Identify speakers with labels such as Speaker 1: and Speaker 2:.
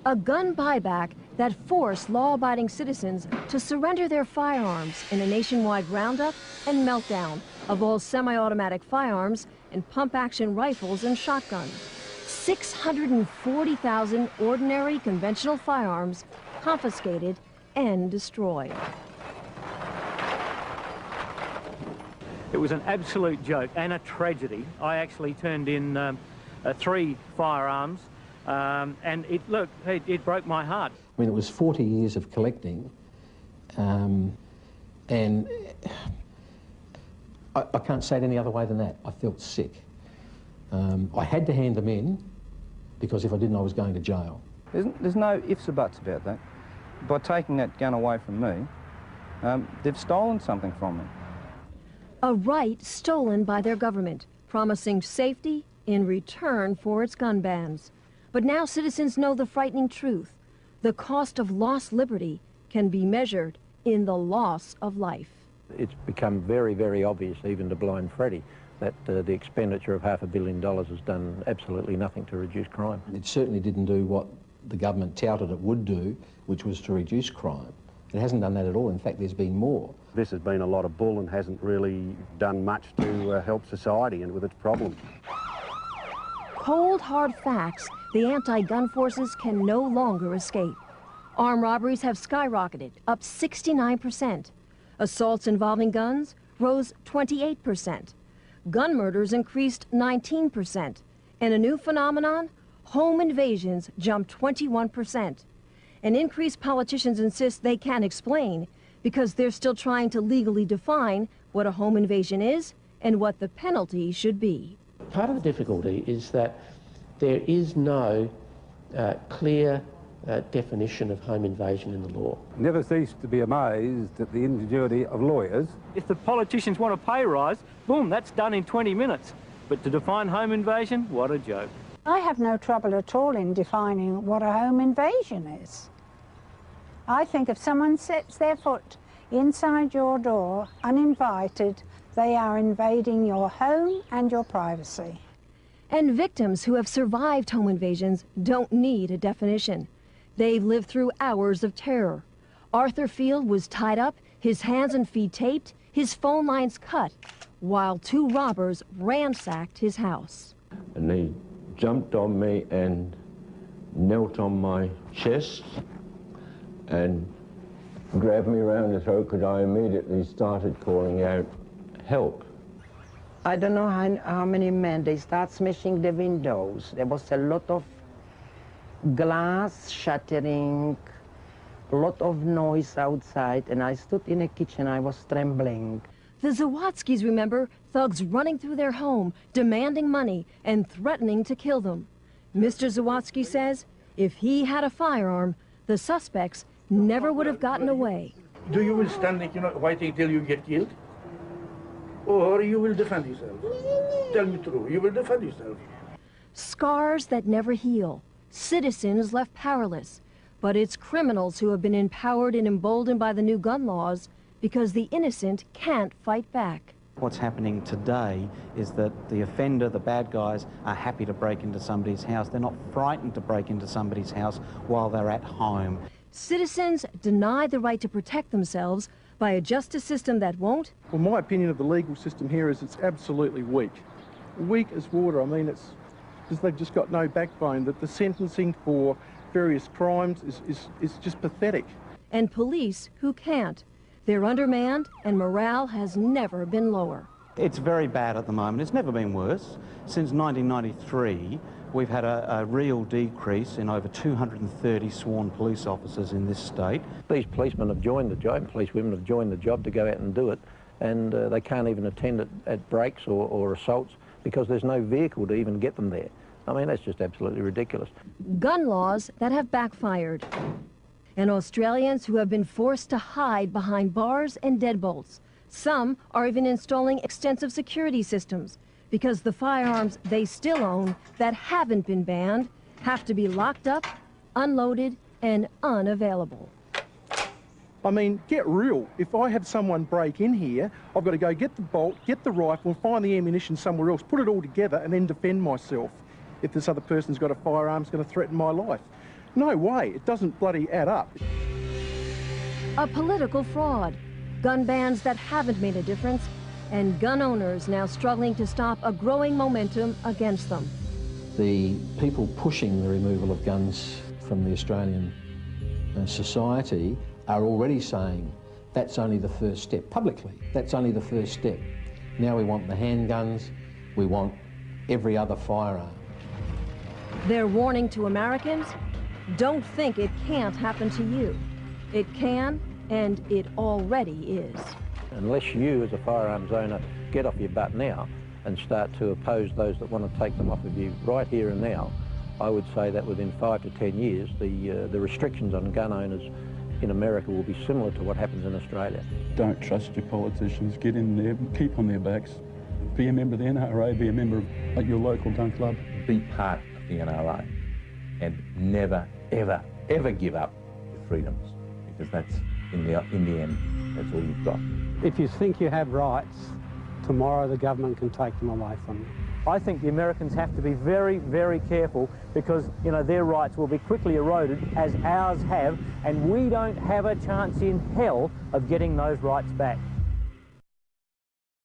Speaker 1: A gun buyback that forced law-abiding citizens to surrender their firearms in a nationwide roundup and meltdown of all semi-automatic firearms and pump-action rifles and shotguns. 640,000 ordinary conventional firearms confiscated and destroyed.
Speaker 2: It was an absolute joke and a tragedy. I actually turned in 3 firearms, and it broke my heart.
Speaker 3: I mean, it was 40 years of collecting, and I can't say it any other way than that. I felt sick. I had to hand them in, because if I didn't, I was going to jail.
Speaker 4: There's no ifs or buts about that. By taking that gun away from me, they've stolen something from me.
Speaker 1: A right stolen by their government, promising safety in return for its gun bans. But now citizens know the frightening truth. The cost of lost liberty can be measured in the loss of life.
Speaker 5: It's become very, very obvious, even to Blind Freddy, that the expenditure of $500 million has done absolutely nothing to reduce crime.
Speaker 3: It certainly didn't do what the government touted it would do, which was to reduce crime. It hasn't done that at all. In fact, there's been more.
Speaker 6: This has been a lot of bull and hasn't really done much to help society and with its problems.
Speaker 1: Cold, hard facts the anti-gun forces can no longer escape. Armed robberies have skyrocketed, up 69%. Assaults involving guns rose 28%. Gun murders increased 19%. And a new phenomenon, home invasions jumped 21%. An increase politicians insist they can't explain because they're still trying to legally define what a home invasion is and what the penalty should be.
Speaker 7: Part of the difficulty is that there is no clear definition of home invasion in the law.
Speaker 8: Never cease to be amazed at the ingenuity of lawyers.
Speaker 2: If the politicians want a pay rise, boom, that's done in 20 minutes. But to define home invasion, what a joke.
Speaker 9: I have no trouble at all in defining what a home invasion is. I think if someone sets their foot inside your door uninvited, they are invading your home and your privacy.
Speaker 1: And victims who have survived home invasions don't need a definition. They've lived through hours of terror. Arthur Field was tied up, his hands and feet taped, his phone lines cut, while 2 robbers ransacked his house.
Speaker 10: And they jumped on me and knelt on my chest and grabbed me around the throat because I immediately started calling out, "Help."
Speaker 11: I don't know how many men, they start smashing the windows. There was a lot of glass shattering, a lot of noise outside, and I stood in the kitchen, I was trembling.
Speaker 1: The Zawadzkis remember thugs running through their home, demanding money and threatening to kill them. Mr. Zawadsky says if he had a firearm, the suspects never would have gotten away.
Speaker 12: Do you will stand, waiting till you get killed? Or you will defend yourself? Tell me true, you will defend yourself.
Speaker 1: Scars that never heal, citizens left powerless. But it's criminals who have been empowered and emboldened by the new gun laws because the innocent can't fight back.
Speaker 13: What's happening today is that the offender, the bad guys, are happy to break into somebody's house. They're not frightened to break into somebody's house while they're at home.
Speaker 1: Citizens denied the right to protect themselves by a justice system that won't.
Speaker 14: Well, my opinion of the legal system here is it's absolutely weak. Weak as water. I mean, it's because they've just got no backbone. That the sentencing for various crimes is just pathetic.
Speaker 1: And police who can't. They're undermanned and morale has never been lower.
Speaker 13: It's very bad at the moment. It's never been worse. Since 1993, we've had a real decrease in over 230 sworn police officers in this state.
Speaker 5: These policemen have joined the job, policewomen have joined the job to go out and do it, and they can't even attend at breaks or assaults because there's no vehicle to even get them there. I mean, that's just absolutely ridiculous.
Speaker 1: Gun laws that have backfired. And Australians who have been forced to hide behind bars and deadbolts. Some are even installing extensive security systems because the firearms they still own that haven't been banned have to be locked up, unloaded, and unavailable.
Speaker 14: I mean, get real. If I have someone break in here, I've got to go get the bolt, get the rifle, find the ammunition somewhere else, put it all together, and then defend myself if this other person's got a firearm that's going to threaten my life. No way, it doesn't bloody add up.
Speaker 1: A political fraud, gun bans that haven't made a difference, and gun owners now struggling to stop a growing momentum against them.
Speaker 3: The people pushing the removal of guns from the Australian society are already saying that's only the first step. Publicly, that's only the first step. Now we want the handguns, we want every other firearm.
Speaker 1: They're warning to Americans, don't think it can't happen to you. It can, and it already is.
Speaker 5: Unless you, as a firearms owner, get off your butt now and start to oppose those that want to take them off of you right here and now, I would say that within 5 to 10 years, the restrictions on gun owners in America will be similar to what happens in Australia.
Speaker 15: Don't trust your politicians. Get in there, keep on their backs. Be a member of the NRA, be a member of your local gun club.
Speaker 16: Be part of the NRA and never, ever, ever give up your freedoms, because that's, in the end, that's all you've got.
Speaker 17: If you think you have rights, tomorrow the government can take them away from you.
Speaker 2: I think the Americans have to be very, very careful, because, you know, their rights will be quickly eroded, as ours have, and we don't have a chance in hell of getting those rights back.